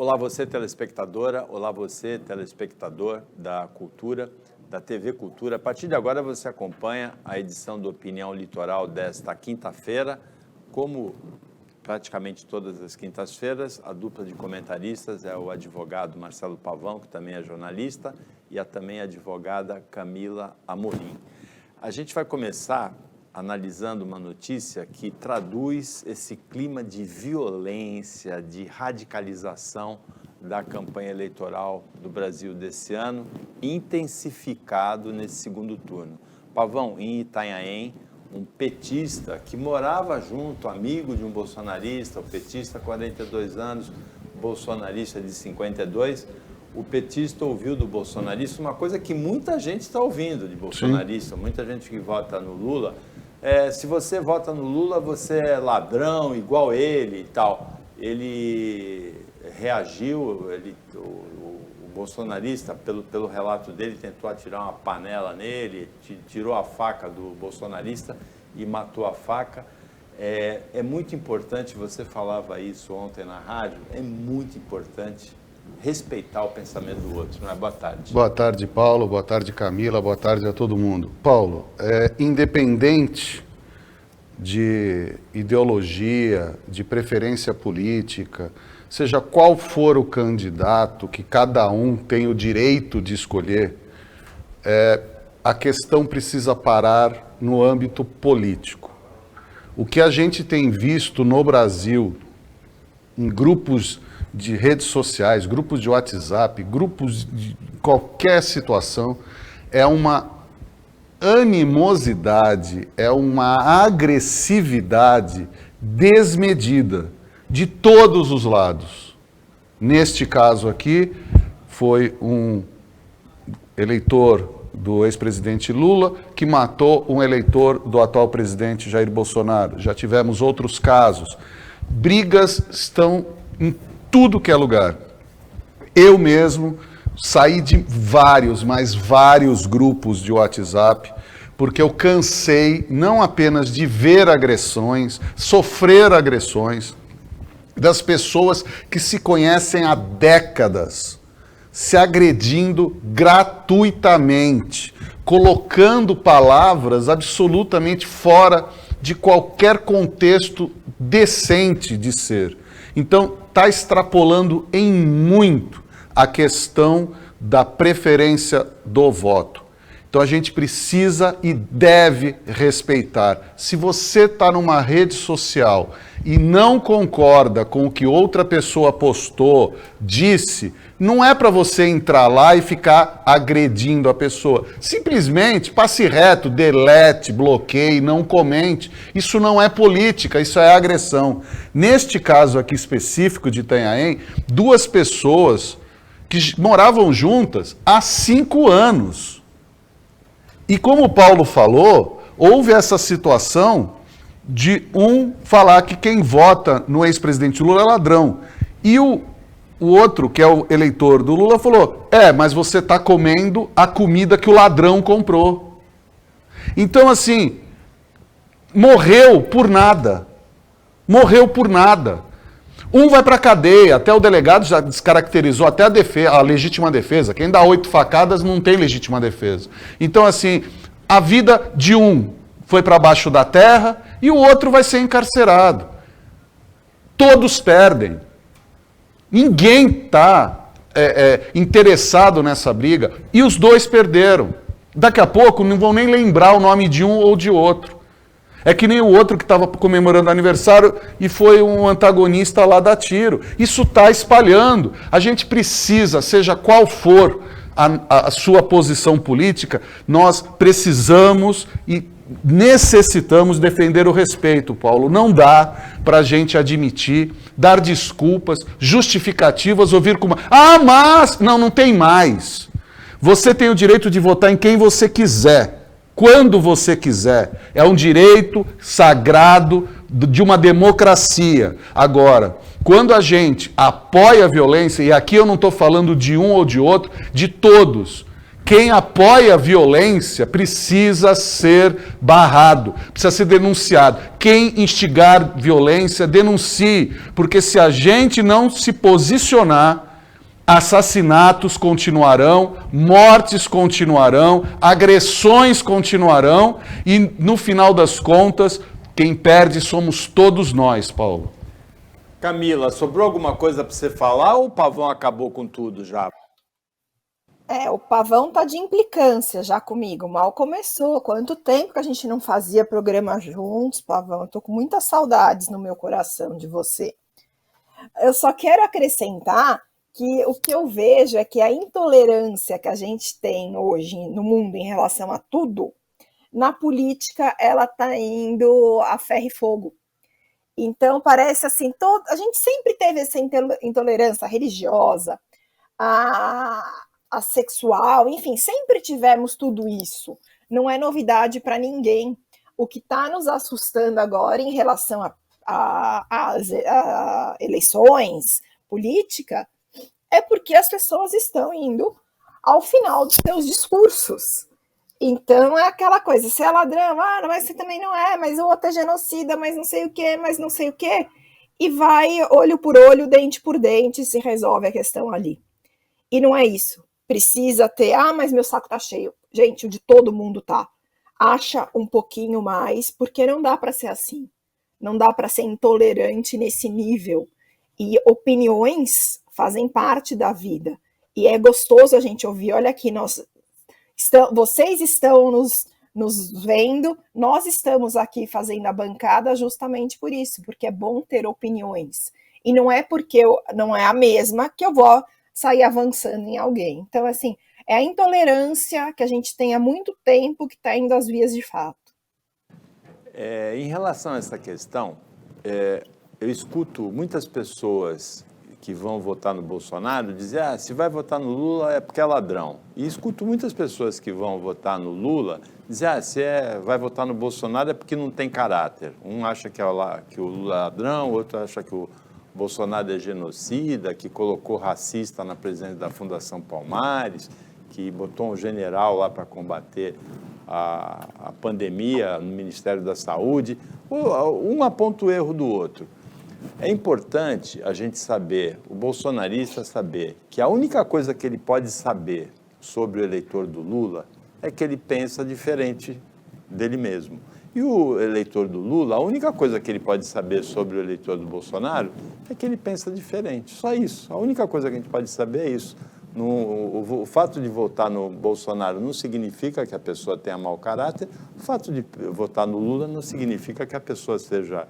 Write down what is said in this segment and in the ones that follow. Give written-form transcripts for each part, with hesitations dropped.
Olá você telespectadora, olá você telespectador da Cultura, da TV Cultura. A partir de agora você acompanha a edição do Opinião Litoral desta quinta-feira. Como praticamente todas as quintas-feiras, a dupla de comentaristas é o advogado Marcelo Pavão, que também é jornalista, e também a advogada Camila Amorim. A gente vai começar analisando uma notícia que traduz esse clima de violência, de radicalização da campanha eleitoral do Brasil desse ano, intensificado nesse segundo turno. Pavão, em Itanhaém, um petista que morava junto, amigo de um bolsonarista, o petista 42 anos, bolsonarista de 52, o petista ouviu do bolsonarista uma coisa que muita gente está ouvindo de bolsonarista, sim. Muita gente que vota no Lula, se você vota no Lula, você é ladrão, igual ele e tal. Ele reagiu, o bolsonarista, pelo relato dele, tentou atirar uma panela nele, tirou a faca do bolsonarista e matou a faca. É muito importante, você falava isso ontem na rádio, é muito importante respeitar o pensamento do outro, não é? Boa tarde. Boa tarde, Paulo. Boa tarde, Camila. Boa tarde a todo mundo. Paulo, independente de ideologia, de preferência política, seja qual for o candidato que cada um tem o direito de escolher, a questão precisa parar no âmbito político. O que a gente tem visto no Brasil, em grupos de redes sociais, grupos de WhatsApp, grupos de qualquer situação, é uma animosidade, é uma agressividade desmedida de todos os lados. Neste caso aqui, foi um eleitor do ex-presidente Lula que matou um eleitor do atual presidente Jair Bolsonaro. Já tivemos outros casos. Brigas estão em tudo que é lugar. Eu mesmo saí de vários grupos de WhatsApp, porque eu cansei não apenas de ver agressões, sofrer agressões, das pessoas que se conhecem há décadas, se agredindo gratuitamente, colocando palavras absolutamente fora de qualquer contexto decente de ser. Então, está extrapolando em muito a questão da preferência do voto. Então a gente precisa e deve respeitar. Se você está numa rede social e não concorda com o que outra pessoa postou, disse, não é para você entrar lá e ficar agredindo a pessoa. Simplesmente passe reto, delete, bloqueie, não comente. Isso não é política, isso é agressão. Neste caso aqui específico de Itanhaém, duas pessoas que moravam juntas há 5 anos. E como o Paulo falou, houve essa situação de um falar que quem vota no ex-presidente Lula é ladrão. E o outro, que é o eleitor do Lula, falou, mas você está comendo a comida que o ladrão comprou. Então, assim, morreu por nada. Morreu por nada. Um vai para a cadeia, até o delegado já descaracterizou até a legítima defesa. Quem dá 8 facadas não tem legítima defesa. Então, assim, a vida de um foi para baixo da terra e o outro vai ser encarcerado. Todos perdem. Ninguém está interessado nessa briga e os dois perderam. Daqui a pouco não vão nem lembrar o nome de um ou de outro. É que nem o outro que estava comemorando aniversário e foi um antagonista lá dar tiro. Isso está espalhando. A gente precisa, seja qual for a sua posição política, nós precisamos e necessitamos defender o respeito, Paulo. Não dá para a gente admitir, dar desculpas, justificativas, ouvir como... mas... Não tem mais. Você tem o direito de votar em quem você quiser. Quando você quiser. É um direito sagrado de uma democracia. Agora, quando a gente apoia a violência, e aqui eu não estou falando de um ou de outro, de todos, Quem apoia a violência precisa ser barrado, precisa ser denunciado. Quem instigar violência, denuncie, porque se a gente não se posicionar, assassinatos continuarão, mortes continuarão, agressões continuarão e, no final das contas, quem perde somos todos nós, Paulo. Camila, sobrou alguma coisa para você falar ou o Pavão acabou com tudo já? O Pavão tá de implicância já comigo, mal começou. Quanto tempo que a gente não fazia programa juntos, Pavão? Eu tô com muitas saudades no meu coração de você. Eu só quero acrescentar que o que eu vejo é que a intolerância que a gente tem hoje no mundo em relação a tudo, na política ela tá indo a ferro e fogo. Então parece assim, a gente sempre teve essa intolerância religiosa, a sexual, enfim, sempre tivemos tudo isso. Não é novidade para ninguém. O que está nos assustando agora em relação a eleições, política, é porque as pessoas estão indo ao final dos seus discursos. Então é aquela coisa, você é ladrão, mas você também não é, mas o outro é genocida, mas não sei o quê, mas não sei o quê. E vai olho por olho, dente por dente, se resolve a questão ali. E não é isso. Precisa ter, mas meu saco tá cheio. Gente, o de todo mundo tá. Acha um pouquinho mais, porque não dá para ser assim. Não dá para ser intolerante nesse nível. E opiniões fazem parte da vida. E é gostoso a gente ouvir, olha aqui, vocês estão nos vendo, nós estamos aqui fazendo a bancada justamente por isso, porque é bom ter opiniões. E não é porque não é a mesma que eu vou sair avançando em alguém. Então, assim, é a intolerância que a gente tem há muito tempo que está indo às vias de fato. Em relação a essa questão, eu escuto muitas pessoas que vão votar no Bolsonaro dizer, se vai votar no Lula é porque é ladrão. E escuto muitas pessoas que vão votar no Lula dizer, se vai votar no Bolsonaro é porque não tem caráter. Um acha que o Lula é ladrão, outro acha que o Bolsonaro é genocida, que colocou racista na presidência da Fundação Palmares, que botou um general lá para combater a pandemia no Ministério da Saúde. Um aponta o erro do outro. É importante a gente saber, o bolsonarista saber, que a única coisa que ele pode saber sobre o eleitor do Lula é que ele pensa diferente dele mesmo. E o eleitor do Lula, a única coisa que ele pode saber sobre o eleitor do Bolsonaro é que ele pensa diferente. Só isso. A única coisa que a gente pode saber é isso. O fato de votar no Bolsonaro não significa que a pessoa tenha mau caráter. O fato de votar no Lula não significa que a pessoa seja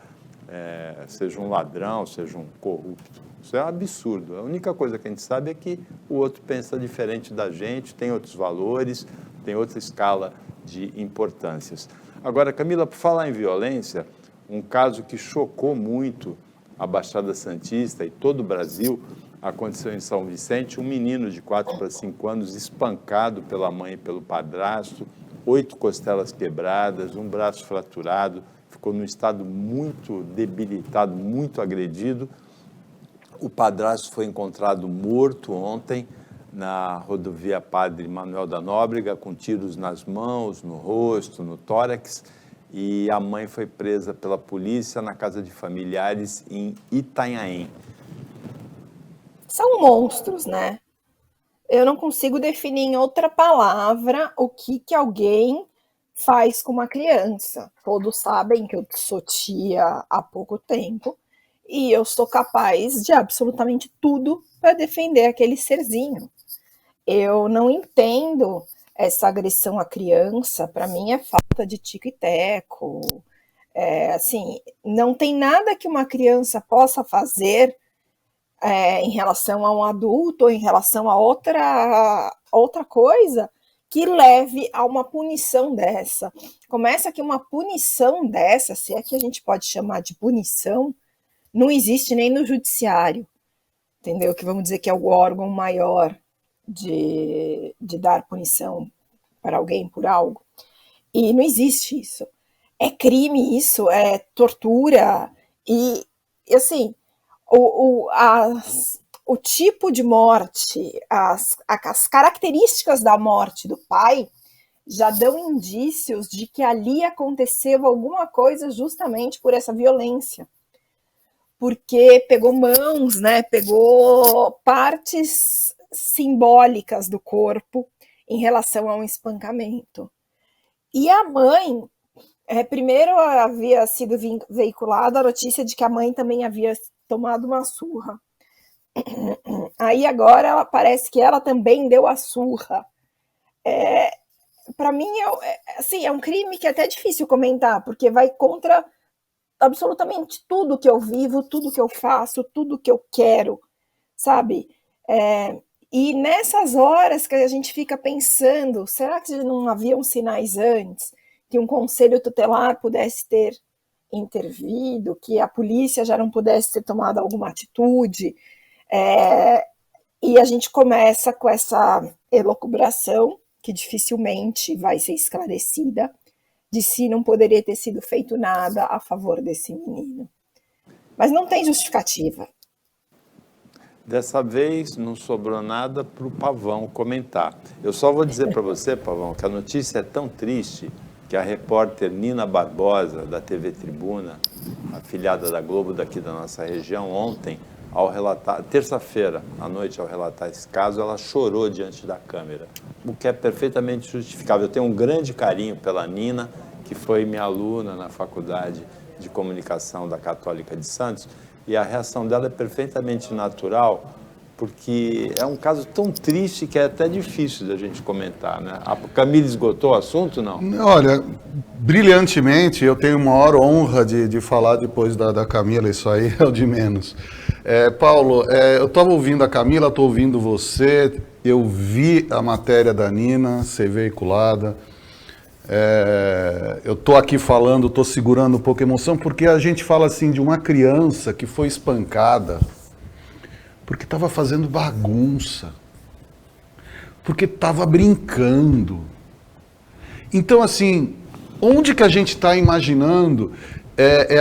um ladrão, seja um corrupto. Isso é um absurdo. A única coisa que a gente sabe é que o outro pensa diferente da gente, tem outros valores, tem outra escala de importâncias. Agora, Camila, por falar em violência, um caso que chocou muito a Baixada Santista e todo o Brasil aconteceu em São Vicente, um menino de 4 para 5 anos espancado pela mãe e pelo padrasto, 8 costelas quebradas, um braço fraturado, ficou num estado muito debilitado, muito agredido. O padrasto foi encontrado morto ontem na rodovia Padre Manuel da Nóbrega, com tiros nas mãos, no rosto, no tórax, e a mãe foi presa pela polícia na casa de familiares em Itanhaém. São monstros, né? Eu não consigo definir em outra palavra o que alguém faz com uma criança. Todos sabem que eu sou tia há pouco tempo e eu sou capaz de absolutamente tudo para defender aquele serzinho. Eu não entendo essa agressão à criança, para mim é falta de tico e teco. Assim, não tem nada que uma criança possa fazer em relação a um adulto ou em relação a outra coisa que leve a uma punição dessa. Começa que uma punição dessa, se é que a gente pode chamar de punição, não existe nem no judiciário, entendeu? Que vamos dizer que é o órgão maior de dar punição para alguém por algo. E não existe isso. É crime isso, é tortura. E assim, o tipo de morte, as características da morte do pai já dão indícios de que ali aconteceu alguma coisa justamente por essa violência. Porque pegou mãos, né? Pegou partes simbólicas do corpo em relação a um espancamento. E a mãe, primeiro havia sido veiculada a notícia de que a mãe também havia tomado uma surra. Aí agora parece que ela também deu a surra. Para mim, assim, é um crime que é até difícil comentar, porque vai contra absolutamente tudo que eu vivo, tudo que eu faço, tudo que eu quero, sabe? E nessas horas que a gente fica pensando, será que não haviam sinais antes? Que um conselho tutelar pudesse ter intervido, que a polícia já não pudesse ter tomado alguma atitude? E a gente começa com essa elucubração, que dificilmente vai ser esclarecida, de se não poderia ter sido feito nada a favor desse menino. Mas não tem justificativa. Dessa vez não sobrou nada para o Pavão comentar. Eu só vou dizer para você, Pavão, que a notícia é tão triste que a repórter Nina Barbosa, da TV Tribuna, afiliada da Globo daqui da nossa região, ontem, ao relatar, terça-feira à noite, ao relatar esse caso, ela chorou diante da câmera, o que é perfeitamente justificável. Eu tenho um grande carinho pela Nina, que foi minha aluna na Faculdade de Comunicação da Católica de Santos, e a reação dela é perfeitamente natural, porque é um caso tão triste que é até difícil da gente comentar, né? A Camila esgotou o assunto, não? Olha, brilhantemente, eu tenho a maior honra de falar depois da Camila, isso aí é o de menos. Paulo, eu estava ouvindo a Camila, estou ouvindo você, eu vi a matéria da Nina ser veiculada, eu estou aqui falando, estou segurando um pouco a emoção, porque a gente fala assim de uma criança que foi espancada porque estava fazendo bagunça, porque estava brincando. Então, assim, onde que a gente está imaginando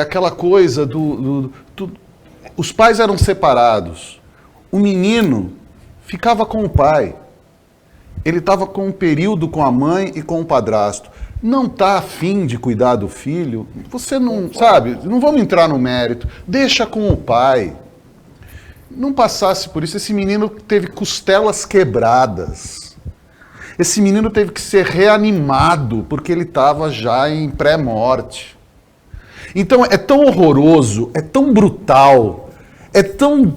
aquela coisa os pais eram separados, o menino ficava com o pai, ele estava com um período com a mãe e com o padrasto. Não está afim de cuidar do filho, você não, sabe, não vamos entrar no mérito, deixa com o pai. Não passasse por isso, esse menino teve costelas quebradas. Esse menino teve que ser reanimado, porque ele estava já em pré-morte. Então é tão horroroso, é tão brutal, é tão,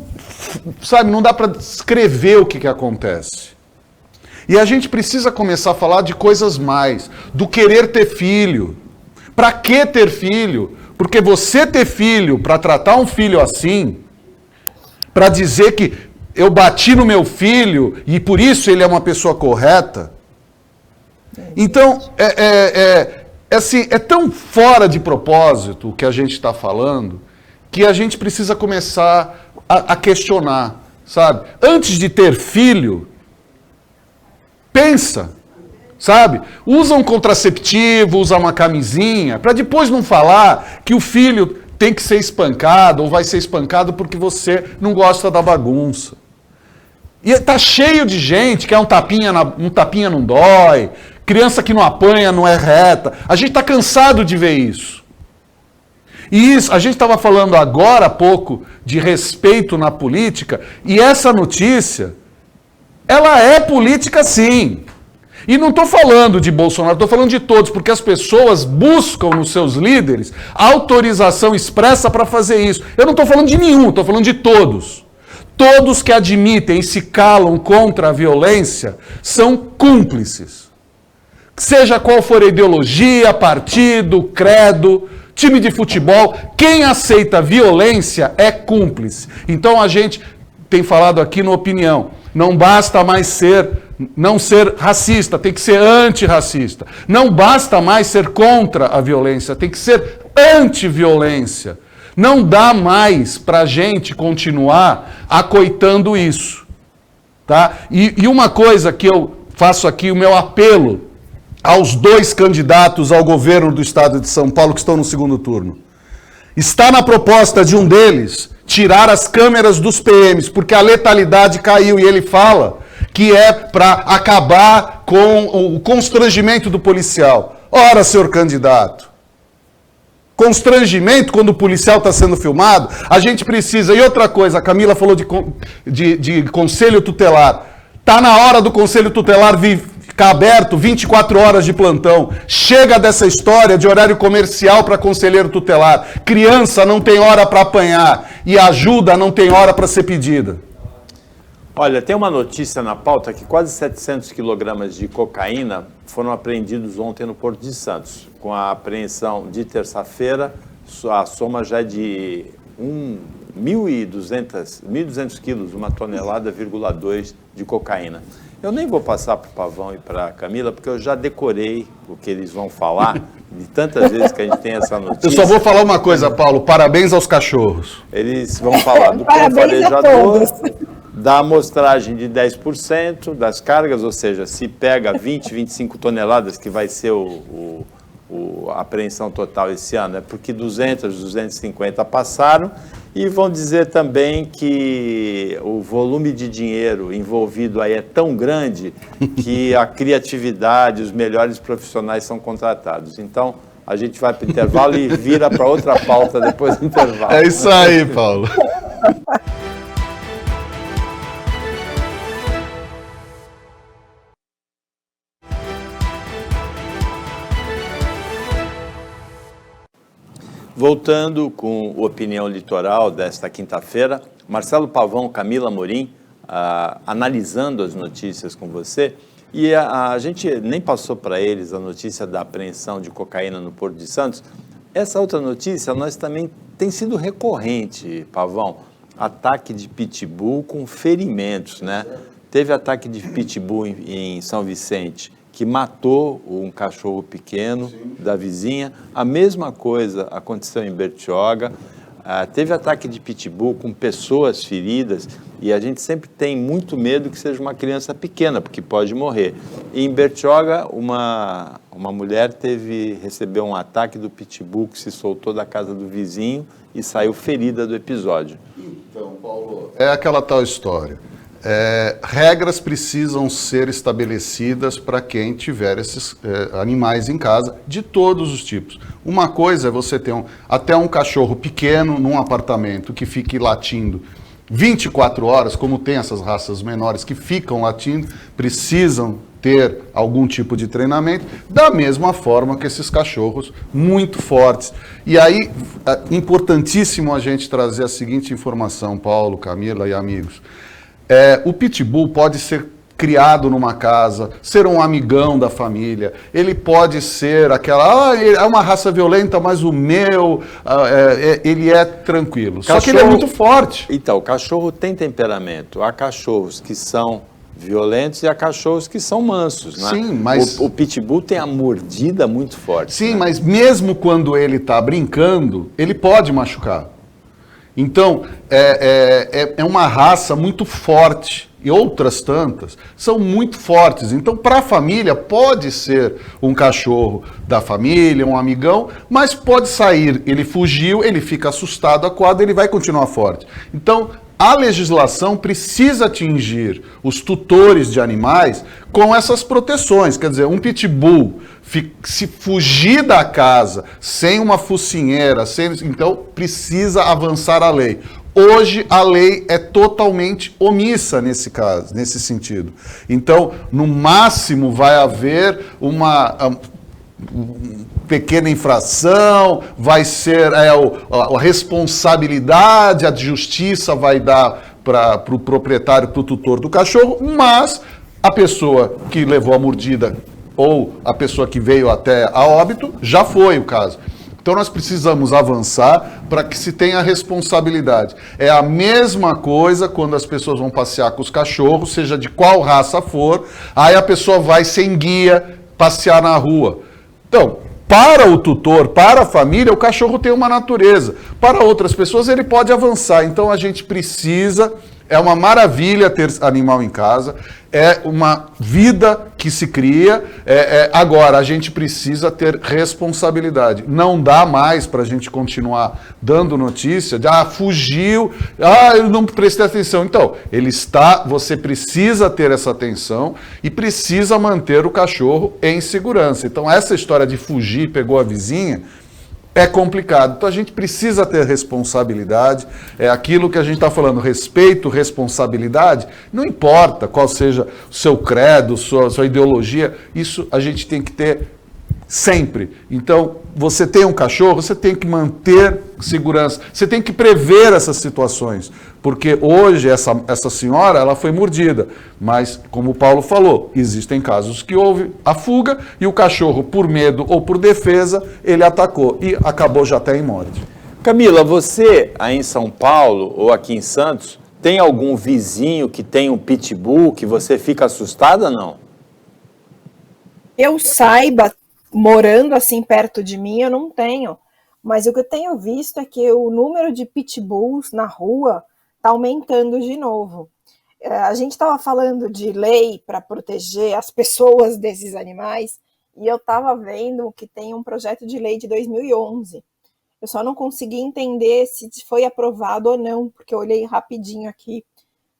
sabe, não dá para descrever o que acontece. E a gente precisa começar a falar de coisas mais, do querer ter filho. Para que ter filho? Porque você ter filho, para tratar um filho assim, para dizer que eu bati no meu filho e por isso ele é uma pessoa correta. Então, assim, é tão fora de propósito o que a gente está falando, que a gente precisa começar a questionar, sabe? Antes de ter filho, pensa, sabe? Usa um contraceptivo, usa uma camisinha, para depois não falar que o filho tem que ser espancado ou vai ser espancado porque você não gosta da bagunça. E tá cheio de gente que é um tapinha não dói, criança que não apanha não é reta. A gente está cansado de ver isso. E isso, a gente estava falando agora há pouco de respeito na política, e essa notícia, ela é política sim. E não estou falando de Bolsonaro, estou falando de todos, porque as pessoas buscam nos seus líderes autorização expressa para fazer isso. Eu não estou falando de nenhum, estou falando de todos. Todos que admitem e se calam contra a violência são cúmplices. Seja qual for a ideologia, partido, credo, time de futebol, quem aceita violência é cúmplice. Então a gente tem falado aqui na opinião, não basta mais não ser racista, tem que ser antirracista. Não basta mais ser contra a violência, tem que ser antiviolência. Não dá mais para a gente continuar acoitando isso. Tá? E uma coisa que eu faço aqui, o meu apelo aos dois candidatos ao governo do estado de São Paulo que estão no segundo turno. Está na proposta de um deles tirar as câmeras dos PMs, porque a letalidade caiu, e ele fala que é para acabar com o constrangimento do policial. Ora, senhor candidato, constrangimento quando o policial está sendo filmado, a gente precisa. E outra coisa, a Camila falou de conselho tutelar. Está na hora do conselho tutelar ficar aberto 24 horas de plantão. Chega dessa história de horário comercial para conselheiro tutelar. Criança não tem hora para apanhar e ajuda não tem hora para ser pedida. Olha, tem uma notícia na pauta que quase 700 quilogramas de cocaína foram apreendidos ontem no Porto de Santos. Com a apreensão de terça-feira, a soma já é de 1.200 quilos, 1,2 toneladas de cocaína. Eu nem vou passar para o Pavão e para a Camila, porque eu já decorei o que eles vão falar, de tantas vezes que a gente tem essa notícia. Eu só vou falar uma coisa, Paulo, parabéns aos cachorros. Eles vão falar do cão farejador, da amostragem de 10% das cargas, ou seja, se pega 20, 25 toneladas, que vai ser a apreensão total esse ano, é porque 200, 250 passaram, e vão dizer também que o volume de dinheiro envolvido aí é tão grande que a criatividade, os melhores profissionais são contratados. Então, a gente vai para o intervalo e vira para outra pauta depois do intervalo. É isso aí, Paulo. Voltando com o Opinião Litoral desta quinta-feira, Marcelo Pavão, Camila Amorim, analisando as notícias com você, e a gente nem passou para eles a notícia da apreensão de cocaína no Porto de Santos. Essa outra notícia, nós também tem sido recorrente, Pavão, ataque de pitbull com ferimentos, né? Teve ataque de pitbull em São Vicente, que matou um cachorro pequeno da vizinha. A mesma coisa aconteceu em Bertioga. Teve ataque de pitbull com pessoas feridas, e a gente sempre tem muito medo que seja uma criança pequena, porque pode morrer. E em Bertioga, uma mulher recebeu um ataque do pitbull que se soltou da casa do vizinho e saiu ferida do episódio. Então, Paulo, é aquela tal história. Regras precisam ser estabelecidas para quem tiver esses animais em casa, de todos os tipos. Uma coisa é você ter até um cachorro pequeno num apartamento que fique latindo 24 horas, como tem essas raças menores que ficam latindo, precisam ter algum tipo de treinamento, da mesma forma que esses cachorros muito fortes. E aí, é importantíssimo a gente trazer a seguinte informação, Paulo, Camila e amigos. O pitbull pode ser criado numa casa, ser um amigão da família, ele pode ser é uma raça violenta, mas o meu, ele é tranquilo. Só que ele é muito forte. Então, o cachorro tem temperamento. Há cachorros que são violentos e há cachorros que são mansos, né? Sim, mas o pitbull tem a mordida muito forte. Sim, né? Mas mesmo quando ele está brincando, ele pode machucar. Então, é uma raça muito forte, e outras tantas são muito fortes. Então, para a família, pode ser um cachorro da família, um amigão, mas pode sair, ele fugiu, ele fica assustado, acuado, ele vai continuar forte. Então, a legislação precisa atingir os tutores de animais com essas proteções. Quer dizer, um pitbull, se fugir da casa sem uma focinheira, então precisa avançar a lei. Hoje a lei é totalmente omissa nesse caso, nesse sentido. Então, no máximo vai haver uma pequena infração, vai ser a responsabilidade, a justiça vai dar para o proprietário, para o tutor do cachorro, mas a pessoa que levou a mordida ou a pessoa que veio até a óbito, já foi o caso. Então nós precisamos avançar para que se tenha responsabilidade. É a mesma coisa quando as pessoas vão passear com os cachorros, seja de qual raça for, aí a pessoa vai sem guia passear na rua. Então, para o tutor, para a família, o cachorro tem uma natureza. Para outras pessoas, ele pode avançar. Então, a gente precisa É uma maravilha ter animal em casa, é uma vida que se cria. Agora, a gente precisa ter responsabilidade. Não dá mais para a gente continuar dando notícia de fugiu, eu não prestei atenção. Então, você precisa ter essa atenção e precisa manter o cachorro em segurança. Então, essa história de fugir, pegou a vizinha, é complicado. Então a gente precisa ter responsabilidade. É aquilo que a gente está falando, respeito, responsabilidade. Não importa qual seja o seu credo, sua ideologia, isso a gente tem que ter sempre. Então, você tem um cachorro, você tem que manter segurança, você tem que prever essas situações, porque hoje essa senhora, ela foi mordida, mas, como o Paulo falou, existem casos que houve a fuga e o cachorro, por medo ou por defesa, ele atacou e acabou já até em morte. Camila, você aí em São Paulo ou aqui em Santos, tem algum vizinho que tem um pitbull que você fica assustada, não? Eu saiba, morando assim perto de mim, eu não tenho. Mas o que eu tenho visto é que o número de pitbulls na rua está aumentando de novo. A gente estava falando de lei para proteger as pessoas desses animais, e eu estava vendo que tem um projeto de lei de 2011. Eu só não consegui entender se foi aprovado ou não, porque eu olhei rapidinho aqui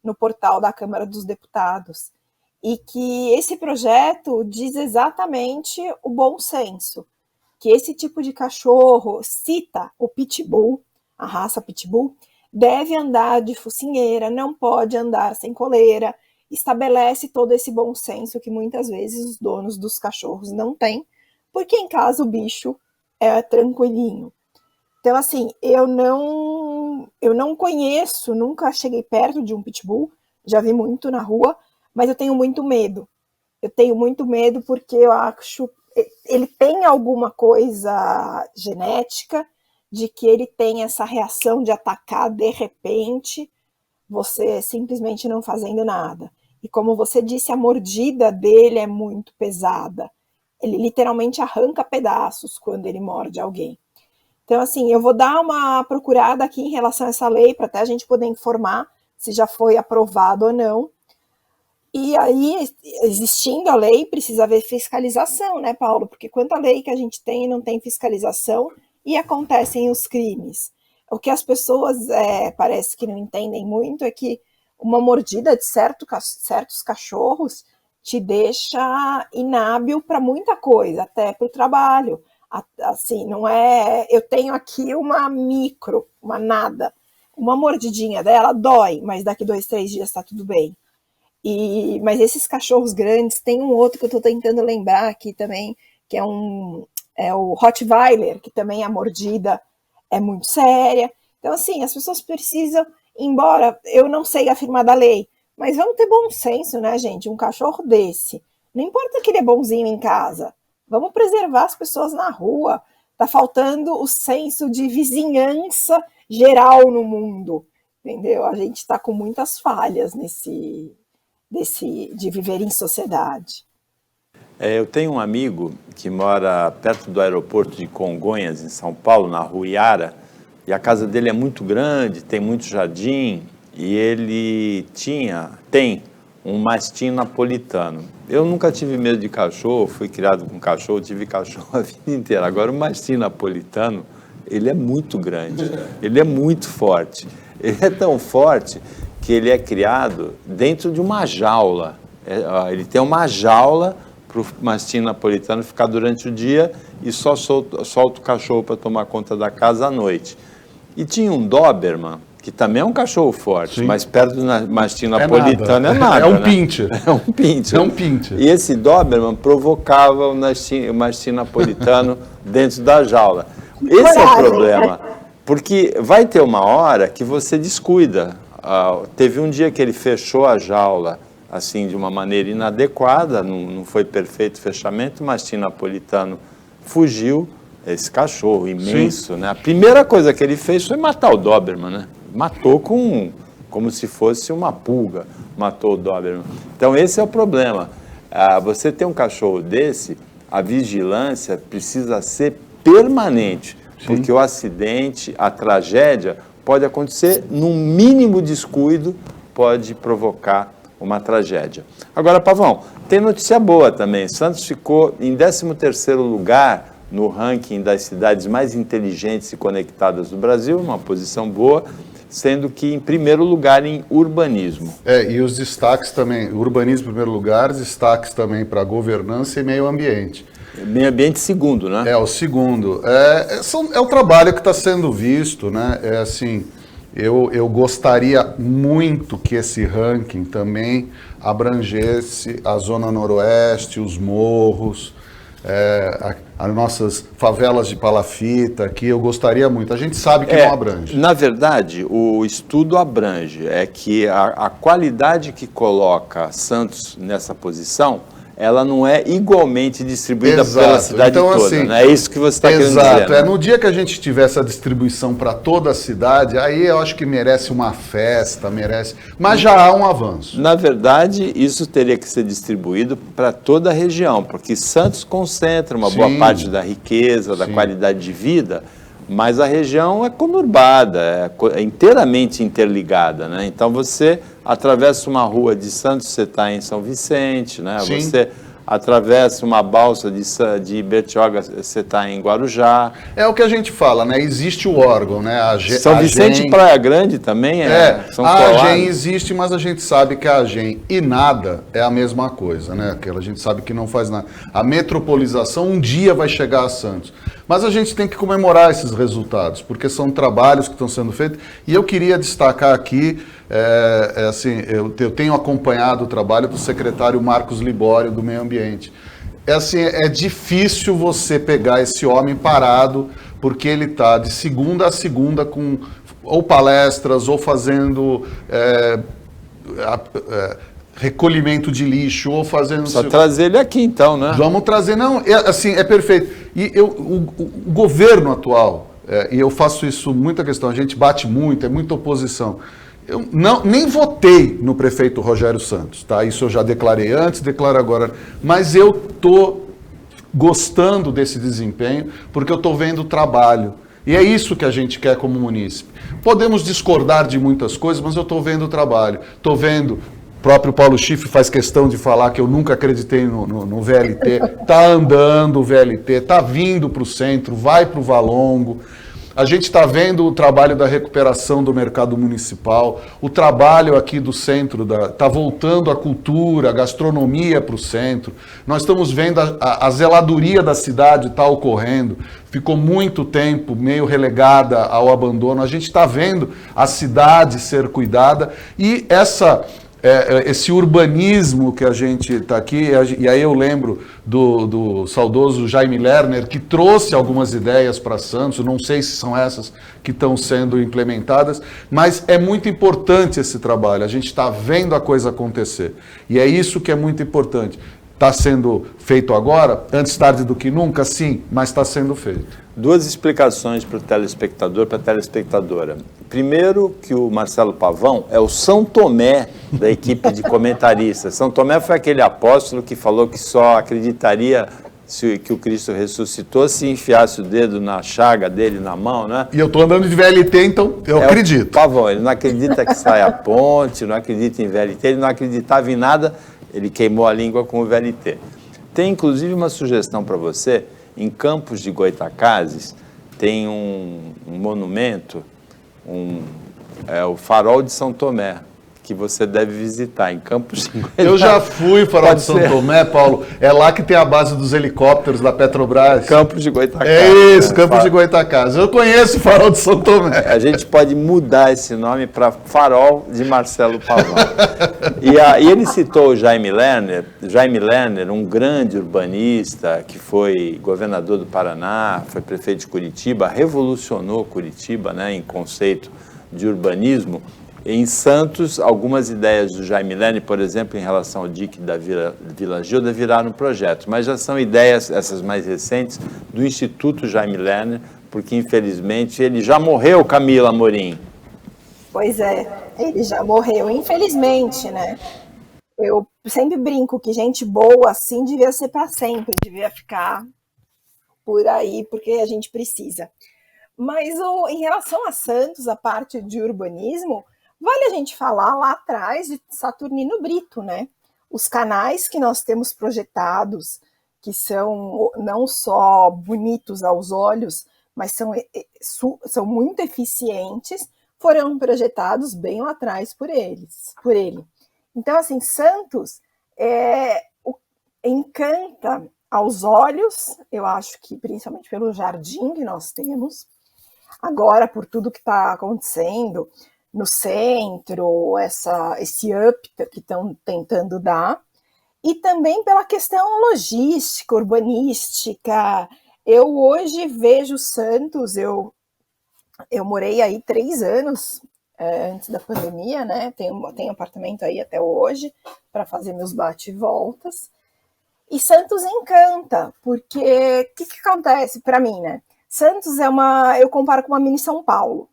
no portal da Câmara dos Deputados. E que esse projeto diz exatamente o bom senso, que esse tipo de cachorro, cita o pitbull, a raça pitbull, deve andar de focinheira, não pode andar sem coleira, estabelece todo esse bom senso que muitas vezes os donos dos cachorros não têm, porque em casa o bicho é tranquilinho. Então, assim, eu não conheço, nunca cheguei perto de um pitbull, já vi muito na rua, mas eu tenho muito medo. Eu tenho muito medo porque eu acho ele tem alguma coisa genética de que ele tem essa reação de atacar de repente, você simplesmente não fazendo nada. E como você disse, a mordida dele é muito pesada. Ele literalmente arranca pedaços quando ele morde alguém. Então, assim, eu vou dar uma procurada aqui em relação a essa lei, para até a gente poder informar se já foi aprovado ou não. E aí, existindo a lei, precisa haver fiscalização, né, Paulo? Porque quanta lei que a gente tem e não tem fiscalização e acontecem os crimes. O que as pessoas parece que não entendem muito é que uma mordida de certos cachorros te deixa inábil para muita coisa, até para o trabalho. Assim, não é... Eu tenho aqui uma nada. Uma mordidinha dela dói, mas daqui 2, 3 dias está tudo bem. Mas esses cachorros grandes, tem um outro que eu estou tentando lembrar aqui também, que é o Rottweiler, que também a mordida é muito séria. Então, assim, as pessoas precisam, embora eu não sei afirmar da lei, mas vamos ter bom senso, né, gente? Um cachorro desse, não importa que ele é bonzinho em casa, vamos preservar as pessoas na rua. Tá faltando o senso de vizinhança geral no mundo, entendeu? A gente está com muitas falhas de viver em sociedade. Eu tenho um amigo que mora perto do aeroporto de Congonhas, em São Paulo, na Rua Iara, e a casa dele é muito grande, tem muito jardim, e ele tem um mastim napolitano. Eu nunca tive medo de cachorro, fui criado com cachorro, tive cachorro a vida inteira. Agora, o mastim napolitano, ele é muito grande, ele é muito forte. Ele é tão forte que ele é criado dentro de uma jaula. Ele tem uma jaula para o mastim napolitano ficar durante o dia e só solta o cachorro para tomar conta da casa à noite. E tinha um Doberman, que também é um cachorro forte, sim, mas perto do mastim napolitano é nada. É um pincher. É um pincher. É um pincher. E esse Doberman provocava o mastim napolitano dentro da jaula. Esse é o problema, porque vai ter uma hora que você descuida. Teve um dia que ele fechou a jaula assim de uma maneira inadequada, não foi perfeito o fechamento, o mastim napolitano fugiu, esse cachorro imenso, né? A primeira coisa que ele fez foi matar o Doberman, né? Matou como se fosse uma pulga, matou o Doberman. Então esse é o problema. Você ter um cachorro desse, a vigilância precisa ser permanente, sim, porque o acidente, a tragédia pode acontecer num mínimo descuido pode provocar uma tragédia. Agora, Pavão, tem notícia boa também. Santos ficou em 13º lugar no ranking das cidades mais inteligentes e conectadas do Brasil, uma posição boa, sendo que em primeiro lugar em urbanismo. E os destaques também, urbanismo em primeiro lugar, destaques também para governança e meio ambiente. Meio ambiente segundo, né? É o segundo. É o trabalho que está sendo visto, né? É assim, eu gostaria muito que esse ranking também abrangesse a Zona Noroeste, os morros, as nossas favelas de palafita aqui, eu gostaria muito. A gente sabe que não abrange. Na verdade, o estudo abrange, é que a qualidade que coloca Santos nessa posição, ela não é igualmente distribuída pela cidade então, toda, assim, né? É isso que você está querendo dizer. Exato, Né? No dia que a gente tiver essa distribuição para toda a cidade, aí eu acho que merece uma festa, mas já há um avanço. Na verdade, isso teria que ser distribuído para toda a região, porque Santos concentra uma boa parte da riqueza, da qualidade de vida, mas a região é conurbada, é inteiramente interligada, né? Então você atravessa uma rua de Santos, você está em São Vicente, né? Sim. Você atravessa uma balsa de Bertioga, você está em Guarujá. É o que a gente fala, né? Existe o órgão, né? São Vicente e Praia Grande também são a colados. AGEM existe, mas a gente sabe que a AGEM e nada é a mesma coisa, né? A gente sabe que não faz nada. A metropolização um dia vai chegar a Santos. Mas a gente tem que comemorar esses resultados, porque são trabalhos que estão sendo feitos. E eu queria destacar aqui, assim, eu tenho acompanhado o trabalho do secretário Marcos Libório, do Meio Ambiente. É difícil você pegar esse homem parado, porque ele está de segunda a segunda com ou palestras, ou fazendo recolhimento de lixo, ou fazendo... Só trazer ele aqui, então, né? Vamos trazer, não, é perfeito. E o governo atual, e eu faço isso muita questão, a gente bate muito, é muita oposição. Eu nem votei no prefeito Rogério Santos, tá? Isso eu já declarei antes, declaro agora. Mas eu estou gostando desse desempenho, porque eu estou vendo o trabalho. E é isso que a gente quer como munícipe. Podemos discordar de muitas coisas, mas eu estou vendo o trabalho. Estou vendo... O próprio Paulo Schiff faz questão de falar que eu nunca acreditei no VLT. Está andando o VLT, está vindo para o centro, vai para o Valongo. A gente está vendo o trabalho da recuperação do mercado municipal, o trabalho aqui do centro, está voltando a cultura, a gastronomia para o centro. Nós estamos vendo a zeladoria da cidade está ocorrendo. Ficou muito tempo meio relegada ao abandono. A gente está vendo a cidade ser cuidada e esse urbanismo que a gente está aqui, e aí eu lembro do saudoso Jaime Lerner, que trouxe algumas ideias para Santos, não sei se são essas que estão sendo implementadas, mas é muito importante esse trabalho, a gente está vendo a coisa acontecer, e é isso que é muito importante. Está sendo feito agora, antes tarde do que nunca, sim, mas está sendo feito. Duas explicações para o telespectador, para a telespectadora. Primeiro, que o Marcelo Pavão é o São Tomé da equipe de comentaristas. São Tomé foi aquele apóstolo que falou que só acreditaria que o Cristo ressuscitou se enfiasse o dedo na chaga dele, na mão, né? E eu estou andando de VLT, então eu acredito. O Pavão, ele não acredita que sai a ponte, não acredita em VLT, ele não acreditava em nada, ele queimou a língua com o VLT. Tem, inclusive, uma sugestão para você. Em Campos de Goytacazes tem um monumento, o Farol de São Tomé, que você deve visitar em Campos de Goytacazes. Eu já fui Farol de São Tomé, Paulo. É lá que tem a base dos helicópteros da Petrobras. Campos de Goytacazes. É isso, Campos de Goytacazes. Eu conheço o Farol de São Tomé. A gente pode mudar esse nome para Farol de Marcelo Pavão. E ele citou o Jaime Lerner, um grande urbanista que foi governador do Paraná, foi prefeito de Curitiba, revolucionou Curitiba, né, em conceito de urbanismo. Em Santos, algumas ideias do Jaime Lerner, por exemplo, em relação ao dique da Vila Gilda, viraram projetos, mas já são ideias, essas mais recentes, do Instituto Jaime Lerner, porque, infelizmente, ele já morreu, Camila Amorim. Pois é, ele já morreu, infelizmente, né? Eu sempre brinco que gente boa assim devia ser para sempre, devia ficar por aí, porque a gente precisa. Mas em relação a Santos, a parte de urbanismo, Vale a gente falar lá atrás de Saturnino Brito, né? Os canais que nós temos projetados, que são não só bonitos aos olhos, mas são muito eficientes, foram projetados bem lá atrás por ele. Então, assim, Santos encanta aos olhos, eu acho que principalmente pelo jardim que nós temos, agora por tudo que está acontecendo no centro, esse up que estão tentando dar, e também pela questão logística, urbanística. Eu hoje vejo Santos, eu morei aí 3 anos antes da pandemia, né? Tenho apartamento aí até hoje para fazer meus bate e voltas. E Santos encanta, porque o que acontece para mim, né? Santos eu comparo com uma mini São Paulo.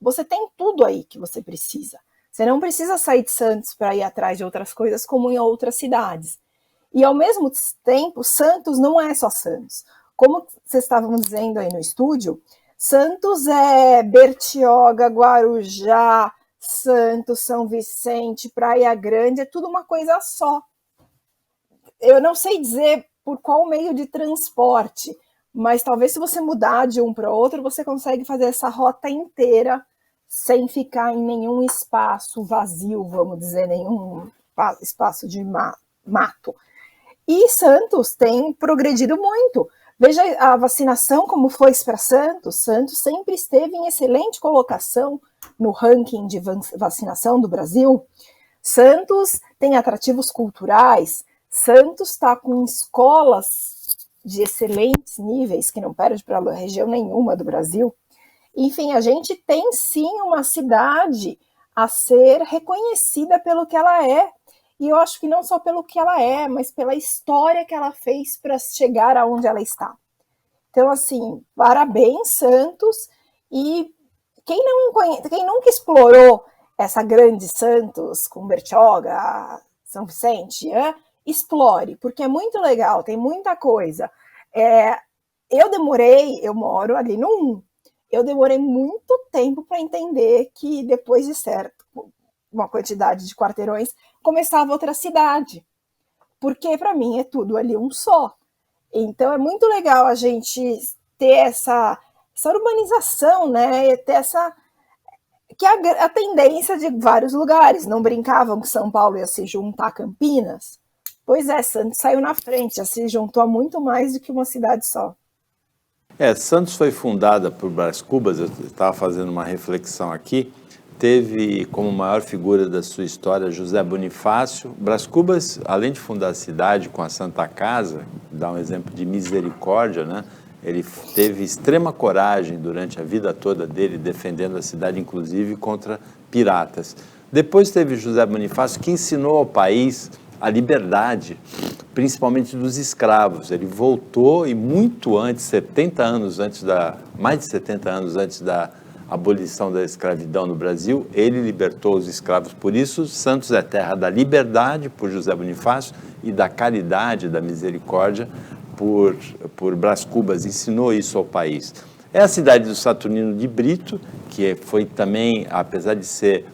Você tem tudo aí que você precisa. Você não precisa sair de Santos para ir atrás de outras coisas como em outras cidades. E ao mesmo tempo, Santos não é só Santos. Como vocês estavam dizendo aí no estúdio, Santos é Bertioga, Guarujá, Santos, São Vicente, Praia Grande, é tudo uma coisa só. Eu não sei dizer por qual meio de transporte, mas talvez se você mudar de um para outro, você consegue fazer essa rota inteira sem ficar em nenhum espaço vazio, vamos dizer, nenhum espaço de mato. E Santos tem progredido muito. Veja a vacinação como foi para Santos. Santos sempre esteve em excelente colocação no ranking de vacinação do Brasil. Santos tem atrativos culturais. Santos está com escolas de excelentes níveis, que não perde para região nenhuma do Brasil. Enfim, a gente tem sim uma cidade a ser reconhecida pelo que ela é. E eu acho que não só pelo que ela é, mas pela história que ela fez para chegar aonde ela está. Então, assim, parabéns, Santos. E quem nunca explorou essa grande Santos com Bertioga, São Vicente, explore, porque é muito legal, tem muita coisa. Eu moro ali no 1. Eu demorei muito tempo para entender que depois de uma quantidade de quarteirões, começava outra cidade. Porque para mim é tudo ali um só. Então é muito legal a gente ter essa urbanização, né? Ter que é a tendência de vários lugares. Não brincavam que São Paulo ia se juntar a Campinas? Pois é, Santos saiu na frente, já se juntou a muito mais do que uma cidade só. Santos foi fundada por Brás Cubas, eu estava fazendo uma reflexão aqui, teve como maior figura da sua história José Bonifácio. Brás Cubas, além de fundar a cidade com a Santa Casa, dá um exemplo de misericórdia, né? Ele teve extrema coragem durante a vida toda dele, defendendo a cidade, inclusive, contra piratas. Depois teve José Bonifácio, que ensinou ao país a liberdade, principalmente dos escravos. Ele voltou e muito antes, mais de 70 anos antes da abolição da escravidão no Brasil, ele libertou os escravos. Por isso, Santos é terra da liberdade, por José Bonifácio, e da caridade, da misericórdia, por Brás Cubas. Ensinou isso ao país. É a cidade do Saturnino de Brito, que foi também, apesar de ser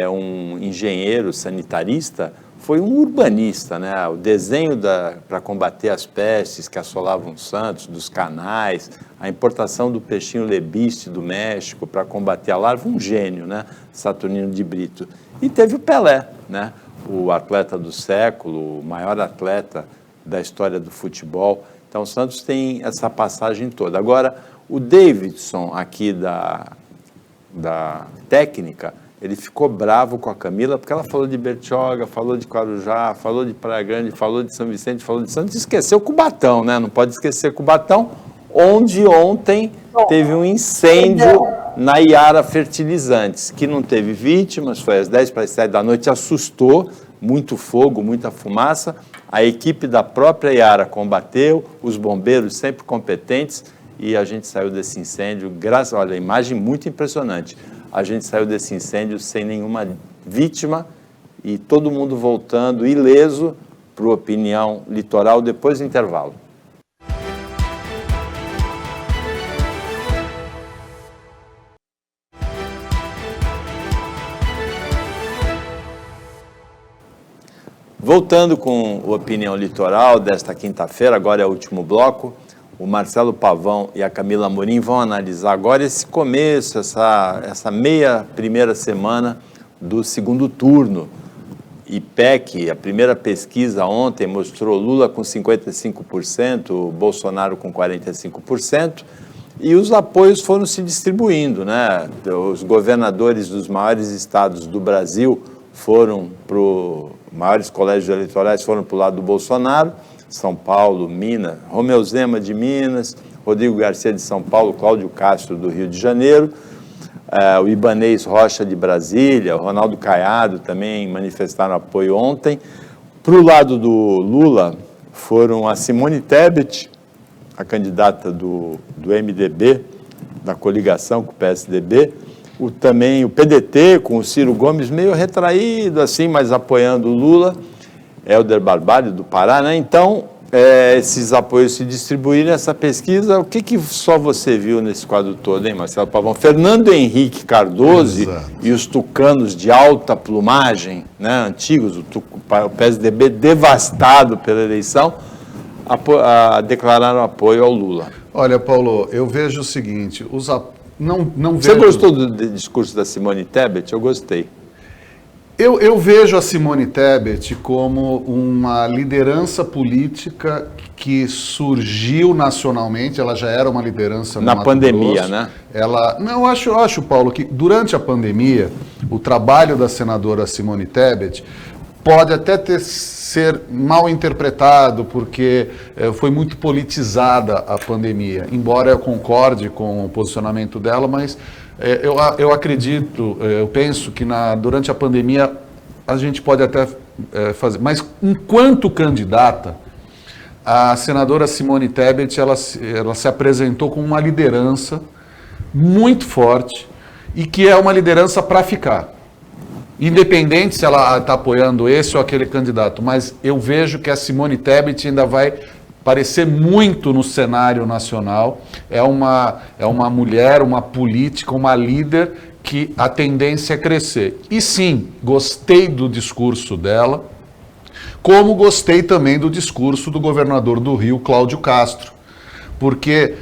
um engenheiro sanitarista, foi um urbanista, né? O desenho para combater as pestes que assolavam Santos, dos canais, a importação do peixinho lebiste do México para combater a larva, um gênio, né? Saturnino de Brito. E teve o Pelé, né? O atleta do século, o maior atleta da história do futebol. Então, Santos tem essa passagem toda. Agora, o Davidson aqui da técnica, ele ficou bravo com a Camila, porque ela falou de Bertioga, falou de Guarujá, falou de Praia Grande, falou de São Vicente, falou de Santos, e esqueceu Cubatão, né? Não pode esquecer Cubatão, onde ontem teve um incêndio na Iara Fertilizantes, que não teve vítimas, foi às 10 para as 7 da noite, assustou, muito fogo, muita fumaça, a equipe da própria Iara combateu, os bombeiros sempre competentes, e a gente saiu desse incêndio, olha, a imagem muito impressionante. A gente saiu desse incêndio sem nenhuma vítima e todo mundo voltando ileso para o Opinião Litoral depois do intervalo. Voltando com o Opinião Litoral desta quinta-feira, agora é o último bloco, o Marcelo Pavão e a Camila Amorim vão analisar agora esse começo, essa primeira semana do segundo turno. IPEC, a primeira pesquisa ontem mostrou Lula com 55%, Bolsonaro com 45%, e os apoios foram se distribuindo, né? Os governadores dos maiores estados do Brasil foram para os maiores colégios eleitorais, foram para o lado do Bolsonaro, São Paulo, Minas, Romeu Zema de Minas, Rodrigo Garcia de São Paulo, Cláudio Castro do Rio de Janeiro, o Ibanez Rocha de Brasília, o Ronaldo Caiado também manifestaram apoio ontem. Para o lado do Lula, foram a Simone Tebet, a candidata do MDB, da coligação com o PSDB, também o PDT, com o Ciro Gomes, meio retraído, assim, mas apoiando o Lula, Helder Barbalho, do Pará, né? Então, esses apoios se distribuíram nessa pesquisa. O que só você viu nesse quadro todo, hein, Marcelo Pavão? Fernando Henrique Cardoso e os tucanos de alta plumagem, né, antigos, o PSDB devastado pela eleição, declararam apoio ao Lula. Olha, Paulo, eu vejo o seguinte, não Você gostou do discurso da Simone Tebet? Eu gostei. Eu vejo a Simone Tebet como uma liderança política que surgiu nacionalmente, ela já era uma liderança no na Mato pandemia, Grosso. né? Eu acho, Paulo, que durante a pandemia, o trabalho da senadora Simone Tebet pode até ser mal interpretado, porque foi muito politizada a pandemia, embora eu concorde com o posicionamento dela, mas eu acredito, eu penso que durante a pandemia a gente pode até fazer, mas enquanto candidata, a senadora Simone Tebet, ela se apresentou com uma liderança muito forte e que é uma liderança para ficar. Independente se ela está apoiando esse ou aquele candidato, mas eu vejo que a Simone Tebet ainda vai aparecer muito no cenário nacional. É uma mulher, uma política, uma líder que a tendência é crescer. E sim, gostei do discurso dela, como gostei também do discurso do governador do Rio, Cláudio Castro, porque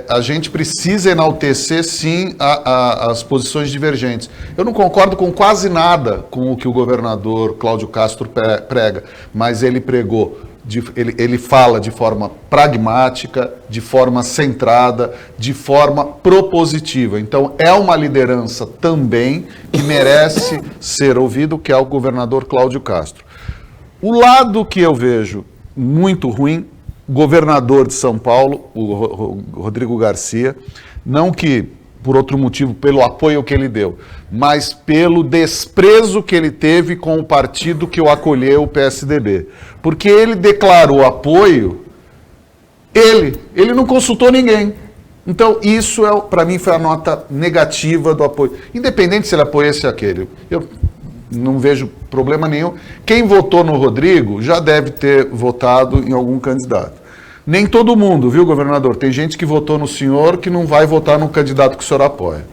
a gente precisa enaltecer, sim, as posições divergentes. Eu não concordo com quase nada com o que o governador Cláudio Castro prega, mas ele pregou, ele fala de forma pragmática, de forma centrada, de forma propositiva. Então, é uma liderança também que merece ser ouvido, que é o governador Cláudio Castro. O lado que eu vejo muito ruim, governador de São Paulo, o Rodrigo Garcia, não que por outro motivo, pelo apoio que ele deu, mas pelo desprezo que ele teve com o partido que o acolheu, o PSDB. Porque ele declarou apoio, ele não consultou ninguém. Então, isso, para mim, foi a nota negativa do apoio. Independente se ele apoia esse ou aquele. Eu não vejo problema nenhum. Quem votou no Rodrigo já deve ter votado em algum candidato. Nem todo mundo, viu, governador? Tem gente que votou no senhor que não vai votar no candidato que o senhor apoia.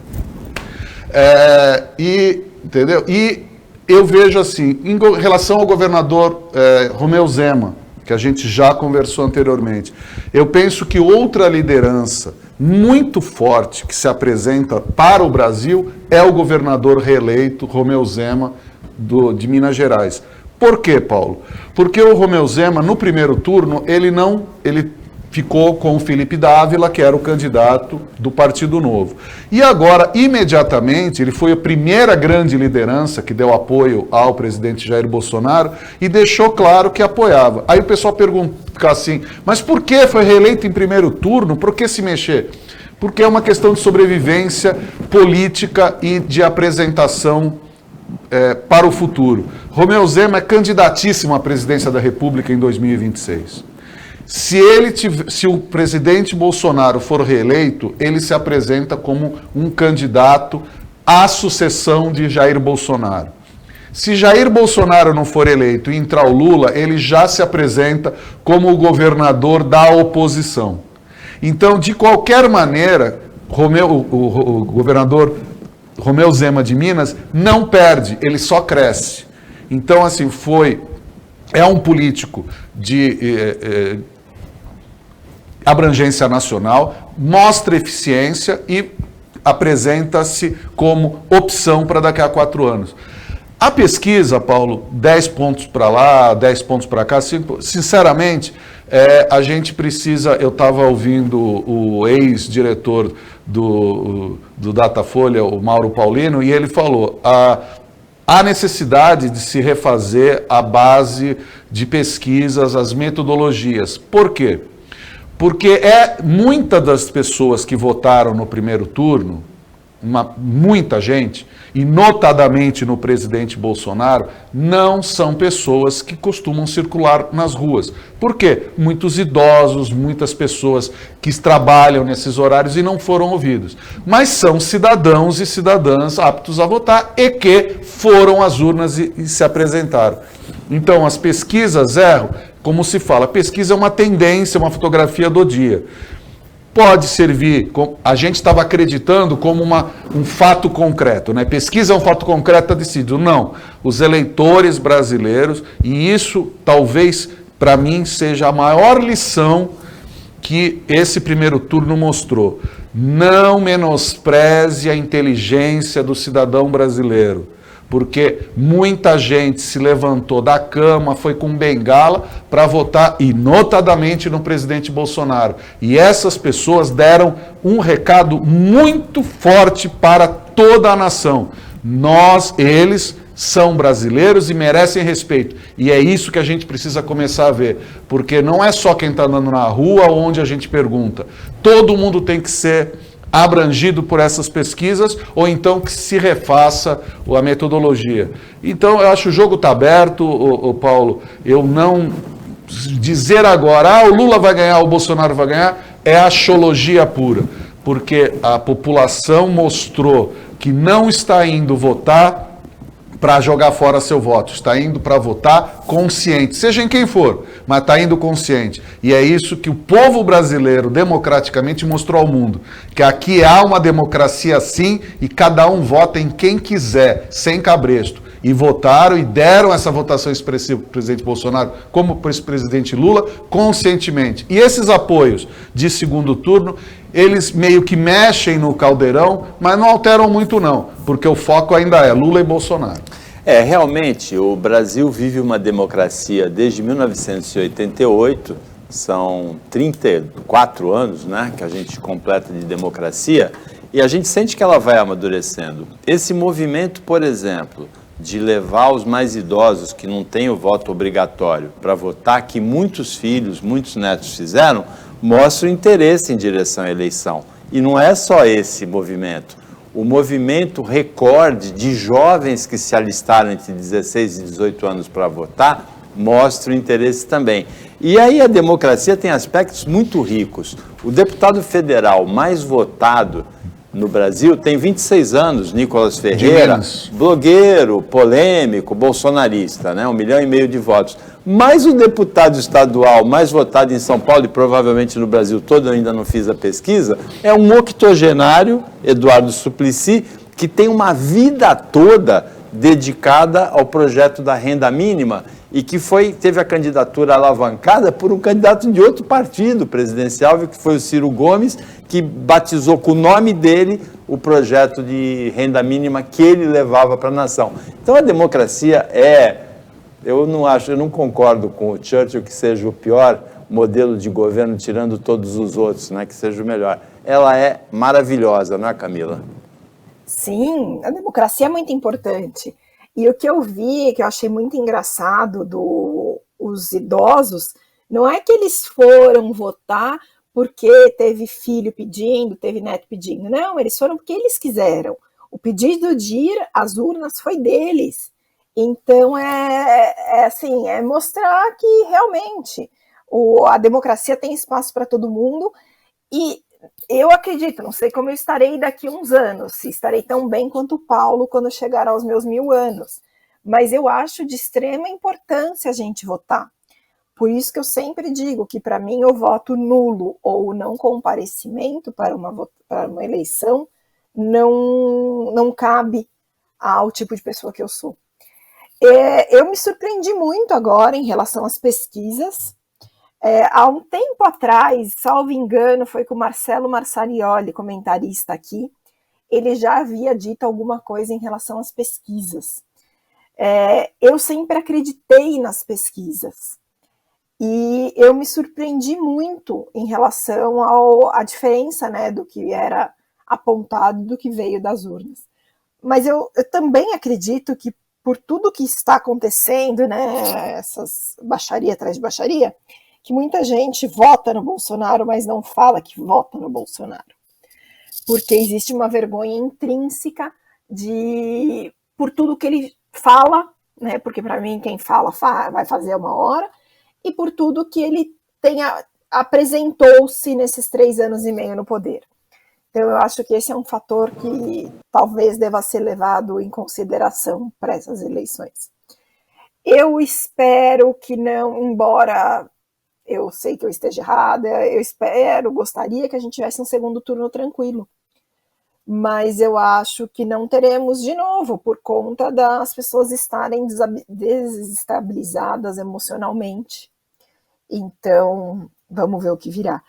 Entendeu? E eu vejo assim, em relação ao governador Romeu Zema, que a gente já conversou anteriormente, eu penso que outra liderança muito forte que se apresenta para o Brasil é o governador reeleito Romeu Zema de Minas Gerais. Por quê, Paulo? Porque o Romeu Zema, no primeiro turno, ele ficou com o Felipe Dávila, que era o candidato do Partido Novo. E agora, imediatamente, ele foi a primeira grande liderança que deu apoio ao presidente Jair Bolsonaro e deixou claro que apoiava. Aí o pessoal pergunta assim, mas por que foi reeleito em primeiro turno? Por que se mexer? Porque é uma questão de sobrevivência política e de apresentação para o futuro. Romeu Zema é candidatíssimo à presidência da República em 2026. Se o presidente Bolsonaro for reeleito, ele se apresenta como um candidato à sucessão de Jair Bolsonaro. Se Jair Bolsonaro não for eleito e entrar o Lula, ele já se apresenta como o governador da oposição. Então, de qualquer maneira, o governador Romeu Zema de Minas não perde, ele só cresce. Então, assim, foi é um político de abrangência nacional, mostra eficiência e apresenta-se como opção para daqui a 4 anos. A pesquisa, Paulo, 10 pontos para lá, 10 pontos para cá, sinceramente, a gente precisa... Eu estava ouvindo o ex-diretor do Datafolha, o Mauro Paulino, e ele falou... Há necessidade de se refazer a base de pesquisas, as metodologias. Por quê? Porque muitas das pessoas que votaram no primeiro turno, muita gente, e notadamente no presidente Bolsonaro, não são pessoas que costumam circular nas ruas. Por quê? Muitos idosos, muitas pessoas que trabalham nesses horários e não foram ouvidos. Mas são cidadãos e cidadãs aptos a votar e que foram às urnas e se apresentaram. Então, as pesquisas erram, como se fala, pesquisa é uma tendência, uma fotografia do dia. Pode servir, a gente estava acreditando como um fato concreto, né? Pesquisa é um fato concreto, está decidido. Não, os eleitores brasileiros, e isso talvez para mim seja a maior lição que esse primeiro turno mostrou. Não menospreze a inteligência do cidadão brasileiro. Porque muita gente se levantou da cama, foi com bengala para votar, e notadamente no presidente Bolsonaro. E essas pessoas deram um recado muito forte para toda a nação. Eles são brasileiros e merecem respeito. E é isso que a gente precisa começar a ver. Porque não é só quem está andando na rua onde a gente pergunta. Todo mundo tem que ser abrangido por essas pesquisas, ou então que se refaça a metodologia. Então, eu acho que o jogo está aberto, Paulo. Eu não... Dizer agora, o Lula vai ganhar, o Bolsonaro vai ganhar, é axiologia pura. Porque a população mostrou que não está indo votar para jogar fora seu voto, está indo para votar consciente, seja em quem for, mas está indo consciente. E é isso que o povo brasileiro, democraticamente, mostrou ao mundo, que aqui há uma democracia sim, e cada um vota em quem quiser, sem cabresto. E votaram e deram essa votação expressiva para o presidente Bolsonaro, como para o presidente Lula, conscientemente. E esses apoios de segundo turno, eles meio que mexem no caldeirão, mas não alteram muito não, porque o foco ainda é Lula e Bolsonaro. Realmente, o Brasil vive uma democracia desde 1988, são 34 anos, né, que a gente completa de democracia, e a gente sente que ela vai amadurecendo. Esse movimento, por exemplo, de levar os mais idosos que não têm o voto obrigatório para votar, que muitos filhos, muitos netos fizeram, mostra o interesse em direção à eleição. E não é só esse movimento. O movimento recorde de jovens que se alistaram entre 16 e 18 anos para votar mostra o interesse também. E aí a democracia tem aspectos muito ricos. O deputado federal mais votado no Brasil tem 26 anos, Nicolas Ferreira, blogueiro, polêmico, bolsonarista, né? 1,5 milhão de votos. Mas o deputado estadual mais votado em São Paulo, e provavelmente no Brasil todo, eu ainda não fiz a pesquisa, é um octogenário, Eduardo Suplicy, que tem uma vida toda dedicada ao projeto da renda mínima e que teve a candidatura alavancada por um candidato de outro partido presidencial, que foi o Ciro Gomes, que batizou com o nome dele o projeto de renda mínima que ele levava para a nação. Então a democracia eu não concordo com o Churchill que seja o pior modelo de governo, tirando todos os outros, né, que seja o melhor. Ela é maravilhosa, não é, Camila? Sim, a democracia é muito importante. E o que eu vi, que eu achei muito engraçado dos idosos, não é que eles foram votar porque teve filho pedindo, teve neto pedindo. Não, eles foram porque eles quiseram. O pedido de ir às urnas foi deles. Então, é mostrar que realmente a democracia tem espaço para todo mundo. E eu acredito, não sei como eu estarei daqui a uns anos, se estarei tão bem quanto o Paulo quando chegar aos meus 1000 anos. Mas eu acho de extrema importância a gente votar. Por isso que eu sempre digo que, para mim, o voto nulo ou não comparecimento para uma eleição não cabe ao tipo de pessoa que eu sou. Eu me surpreendi muito agora em relação às pesquisas. Há um tempo atrás, salvo engano, foi com o Marcelo Marsarioli, comentarista aqui, ele já havia dito alguma coisa em relação às pesquisas. Eu sempre acreditei nas pesquisas e eu me surpreendi muito em relação à diferença, né, do que era apontado do que veio das urnas. Mas eu também acredito que por tudo que está acontecendo, né, essas baixaria atrás de baixaria, que muita gente vota no Bolsonaro, mas não fala que vota no Bolsonaro. Porque existe uma vergonha intrínseca por tudo que ele fala, né? Porque para mim quem fala vai fazer uma hora, e por tudo que ele apresentou-se nesses 3 anos e meio no poder. Então eu acho que esse é um fator que talvez deva ser levado em consideração para essas eleições. Eu espero que não, embora eu sei que eu esteja errada, gostaria que a gente tivesse um segundo turno tranquilo. Mas eu acho que não teremos de novo, por conta das pessoas estarem desestabilizadas emocionalmente. Então, vamos ver o que virá.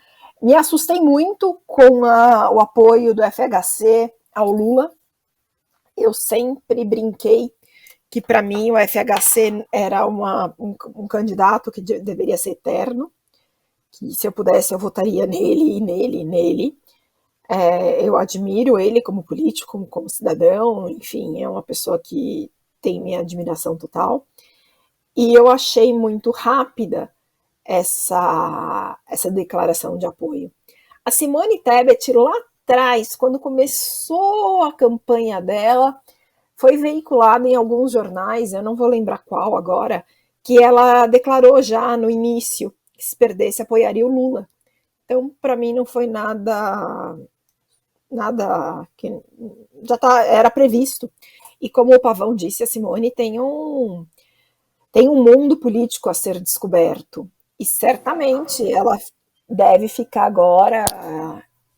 Me assustei muito com o apoio do FHC ao Lula. Eu sempre brinquei que, para mim, o FHC era um candidato que deveria ser eterno, que se eu pudesse eu votaria nele, nele, nele. Eu admiro ele como político, como cidadão, enfim, é uma pessoa que tem minha admiração total. E eu achei muito rápida essa declaração de apoio. A Simone Tebet, lá atrás, quando começou a campanha dela, foi veiculado em alguns jornais, eu não vou lembrar qual agora, que ela declarou já no início que se perdesse apoiaria o Lula. Então, para mim, não foi nada que era previsto. E como o Pavão disse, a Simone tem um mundo político a ser descoberto. E certamente ela deve ficar agora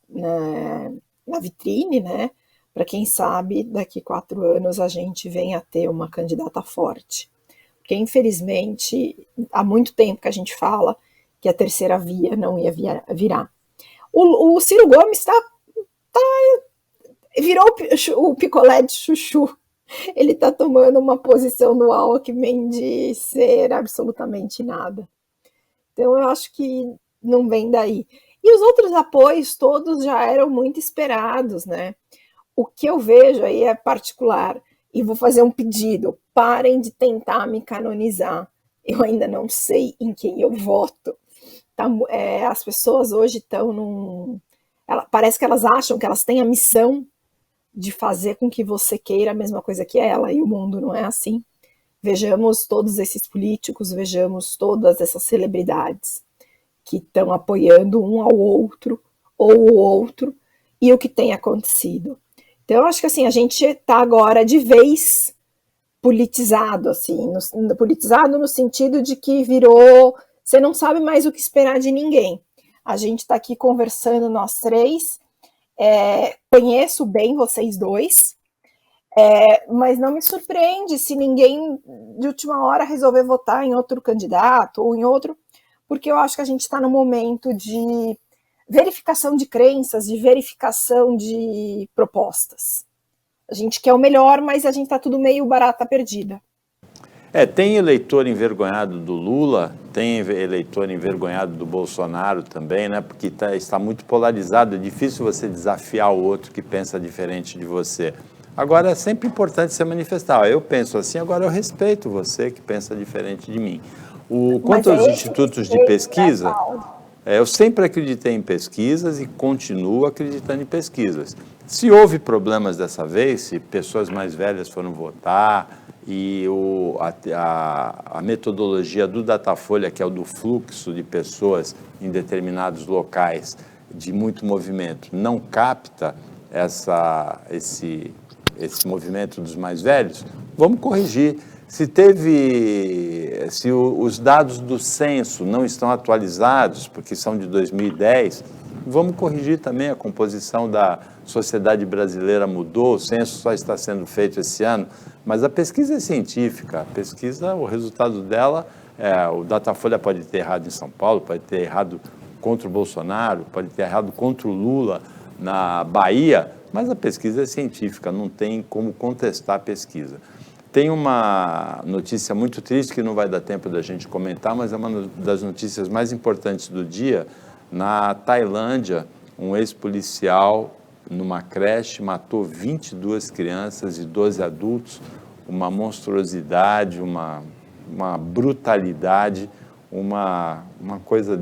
na vitrine, né? Para quem sabe, daqui 4 anos a gente venha a ter uma candidata forte. Porque, infelizmente, há muito tempo que a gente fala que a terceira via não ia virar. O Ciro Gomes virou o picolé de chuchu. Ele está tomando uma posição no Alckmin de ser absolutamente nada. Então, eu acho que não vem daí. E os outros apoios todos já eram muito esperados, né? O que eu vejo aí é particular, e vou fazer um pedido: parem de tentar me canonizar. Eu ainda não sei em quem eu voto. As pessoas hoje estão parece que elas acham que elas têm a missão de fazer com que você queira a mesma coisa que ela, e o mundo não é assim. Vejamos todos esses políticos, vejamos todas essas celebridades que estão apoiando um ao outro, ou o outro, e o que tem acontecido. Então, eu acho que assim, a gente está agora de vez politizado, assim, politizado no sentido de que virou, você não sabe mais o que esperar de ninguém. A gente está aqui conversando, nós 3, conheço bem vocês 2, mas não me surpreende se ninguém de última hora resolver votar em outro candidato ou em outro, porque eu acho que a gente está no momento de verificação de crenças, de verificação de propostas. A gente quer o melhor, mas a gente está tudo meio barata perdida. Tem eleitor envergonhado do Lula, tem eleitor envergonhado do Bolsonaro também, né? Porque está muito polarizado, é difícil você desafiar o outro que pensa diferente de você. Agora, é sempre importante se manifestar. Eu penso assim, agora eu respeito você que pensa diferente de mim. Quanto aos institutos de pesquisa, eu sempre acreditei em pesquisas e continuo acreditando em pesquisas. Se houve problemas dessa vez, se pessoas mais velhas foram votar e a metodologia do Datafolha, que é o do fluxo de pessoas em determinados locais de muito movimento, não capta esse movimento dos mais velhos, vamos corrigir. Se os dados do censo não estão atualizados, porque são de 2010, vamos corrigir também a composição da sociedade brasileira mudou, o censo só está sendo feito esse ano, mas a pesquisa é científica, a pesquisa, o resultado dela, o Datafolha pode ter errado em São Paulo, pode ter errado contra o Bolsonaro, pode ter errado contra o Lula na Bahia, mas a pesquisa é científica, não tem como contestar a pesquisa. Tem uma notícia muito triste que não vai dar tempo da gente comentar, mas é uma das notícias mais importantes do dia. Na Tailândia, um ex-policial numa creche matou 22 crianças e 12 adultos, uma monstruosidade, uma brutalidade, uma coisa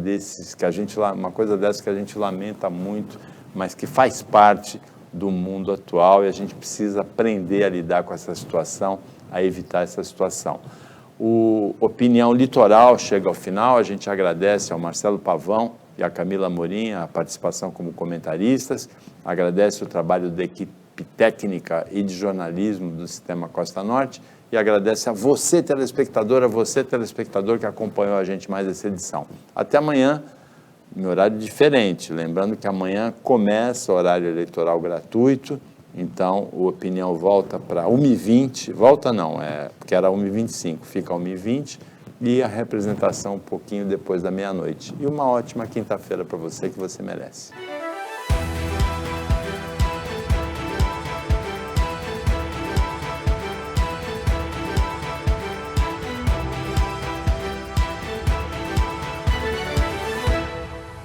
uma coisa dessa que a gente lamenta muito, mas que faz parte do mundo atual e a gente precisa aprender a lidar com essa situação, a evitar essa situação. O Opinião Litoral chega ao final, a gente agradece ao Marcelo Pavão e à Camila Amorim a participação como comentaristas, agradece o trabalho da equipe técnica e de jornalismo do Sistema Costa Norte e agradece a você, telespectador, que acompanhou a gente mais essa edição. Até amanhã, em horário diferente, lembrando que amanhã começa o horário eleitoral gratuito, então o Opinião volta para 1h20, volta não, porque era 1h25, fica 1h20, e a representação um pouquinho depois da meia-noite. E uma ótima quinta-feira para você, que você merece.